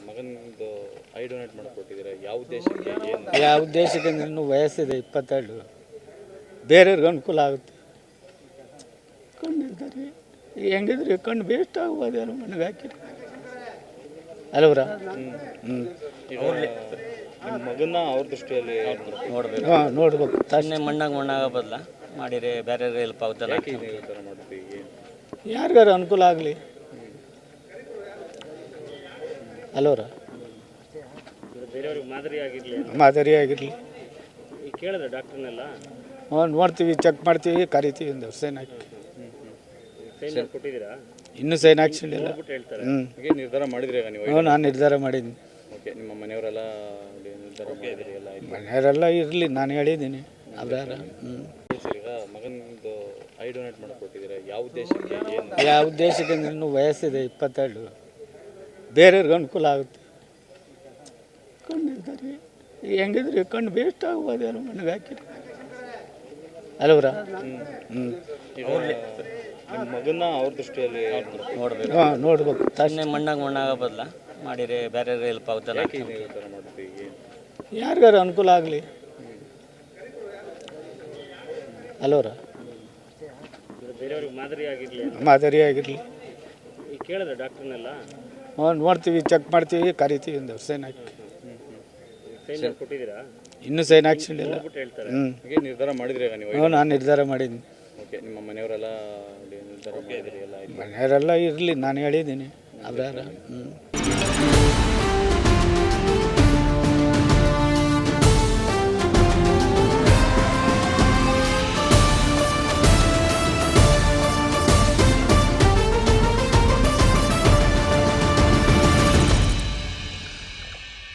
ಮಗನಿಂದು I donate ಮಾಡಿಕೊಟ್ಟಿದ್ದೀರಾ, ಯಾವ ಉದ್ದೇಶಕ್ಕೆ, ಏನು? ಯಾವ ಉದ್ದೇಶಕ್ಕೆ ಅಂದ್ರೆ ಇನ್ನೂ ವಯಸ್ಸಿದೆ 22, ಬೇರೆಯವ್ರಿಗೆ ಅನುಕೂಲ ಆಗುತ್ತೆ. ಕಣ್ಣಿರ್ತಾರೆ ಹೆಂಗಿದ್ರೆ ಕಣ್ಣು ಬೇಸ್ಟ್ ಆಗ್ಬೋದು ಯಾರು ಮನೆಗೆ ಹಾಕಿ ಅಲ್ಲವ್ರ. ಈಗ ನಿಮ್ಮ ಮಗನ ಅವ್ರ ದೃಷ್ಟಿಯಲ್ಲಿ ನೋಡ್ಬೇಕು. ಹಾಂ ನೋಡ್ಬೇಕು. ತನ್ನೇ ಮಣ್ಣಾಗ ಬದಲ ಮಾಡಿರಿ ಬೇರೆ ಹೆಲ್ಪ್ ಆಗುತ್ತಲ್ಲ. ಯಾಕೆ ನೀವು ಈ ಥರ ಮಾಡ್ತೀವಿ? ಯಾರಿಗಾರು ಅನುಕೂಲ ಆಗಲಿ ಅಲ್ಲವ್ರ. ಬೇರೆಯವ್ರಿಗೆ ಮಾದರಿ ಆಗಿರಲಿ. ಮಾದರಿ ಆಗಿರಲಿ. ಈಗ ಕೇಳಿದ್ರೆ ಡಾಕ್ಟರ್ನೆಲ್ಲ ನೋಡ್ತೀವಿ, ಚೆಕ್ ಮಾಡ್ತೀವಿ, ಕರಿತೀವಿ, ಒಂದು ಸೈನ್ ಹಾಕಿ. ಸೈನ್ ಕೊಟ್ಟಿದ್ದೀರಾ? ಇನ್ನೂ ಸೈನ್ ಹಾಕ್ಸಿಲ್ಲ. ಹೇಳ್ತಾರೆ. ಹೀಗೆ ನಿರ್ಧಾರ ಮಾಡಿದ್ರಿ ಈಗ ನೀವು? ನಾನು ನಿರ್ಧಾರ ಮಾಡಿದ್ದೀನಿ. ಓಕೆ, ನಿಮ್ಮ ಮನೆಯವರೆಲ್ಲ ನಿರ್ಧಾರ ಮಾಡಿದ್ರಿ ಎಲ್ಲ? ಮನೆಯವರೆಲ್ಲ ಇರಲಿ, ನಾನು ಹೇಳಿದ್ದೀನಿ ಅವ್ರಾರ. ಸರ್, ಈಗ ಮಗನಿಂದು ಐ ಡೊನೇಟ್ ಮಾಡಿಕೊಟ್ಟಿದ್ದೀರಾ, ಯಾವ ಉದ್ದೇಶಕ್ಕೆ, ಏನು? ಯಾವ ಉದ್ದೇಶಕ್ಕೆ ಅಂದ್ರೆ ಇನ್ನೂ ವಯಸ್ಸಿದೆ 22, ಬೇರೆಯವ್ರಿಗೆ ಅನುಕೂಲ ಆಗುತ್ತೆ. ಕಣ್ಣಿರ್ತಾರೆ ಹೆಂಗಿದ್ರೆ ಕಣ್ಣು ಬೇಸ್ಟ್ ಆಗ್ಬೋದು ಯಾರು ಮನೆಗೆ ಹಾಕಿ ಅಲ್ಲವ್ರ. ಈಗ ನಿಮ್ಮ ಮಗನ ಅವ್ರ ದೃಷ್ಟಿಯಲ್ಲಿ ನೋಡ್ಬೇಕು. ಹಾಂ ನೋಡ್ಬೇಕು. ತನ್ನೇ ಮಣ್ಣಾಗ ಬದಲ ಮಾಡಿರಿ ಬೇರೆ ಹೆಲ್ಪ್ ಆಗುತ್ತಲ್ಲ. ಯಾಕೆ ನೀವು ಈ ಥರ ಮಾಡ್ತೀವಿ? ಯಾರಿಗಾರು ಅನುಕೂಲ ಆಗಲಿ ಅಲ್ಲವ್ರ. ಬೇರೆಯವ್ರಿಗೆ ಮಾದರಿ ಆಗಿರಲಿ. ಮಾದರಿ ಆಗಿರಲಿ. ಈಗ ಕೇಳಿದ್ರೆ ಡಾಕ್ಟರ್ನೆಲ್ಲ ನೋಡ್ತೀವಿ, ಚೆಕ್ ಮಾಡ್ತೀವಿ, ಕರಿತೀವಿ, ಒಂದು ಸೈನ್ ಹಾಕಿ. ಸೈನ್ ಕೊಟ್ಟಿದ್ದೀರಾ? ಇನ್ನೂ ಸೈನ್ ಹಾಕ್ಸಿಲ್ಲ. ಹೇಳ್ತಾರೆ. ಹೀಗೆ ನಿರ್ಧಾರ ಮಾಡಿದ್ರಿ ಈಗ ನೀವು? ನಾನು ನಿರ್ಧಾರ ಮಾಡಿದ್ದೀನಿ. ಓಕೆ, ನಿಮ್ಮ ಮನೆಯವರೆಲ್ಲ ನಿರ್ಧಾರ ಮಾಡಿದ್ರಿ ಎಲ್ಲ? ಮನೆಯವರೆಲ್ಲ ಇರಲಿ, ನಾನು ಹೇಳಿದ್ದೀನಿ ಅವ್ರಾರ.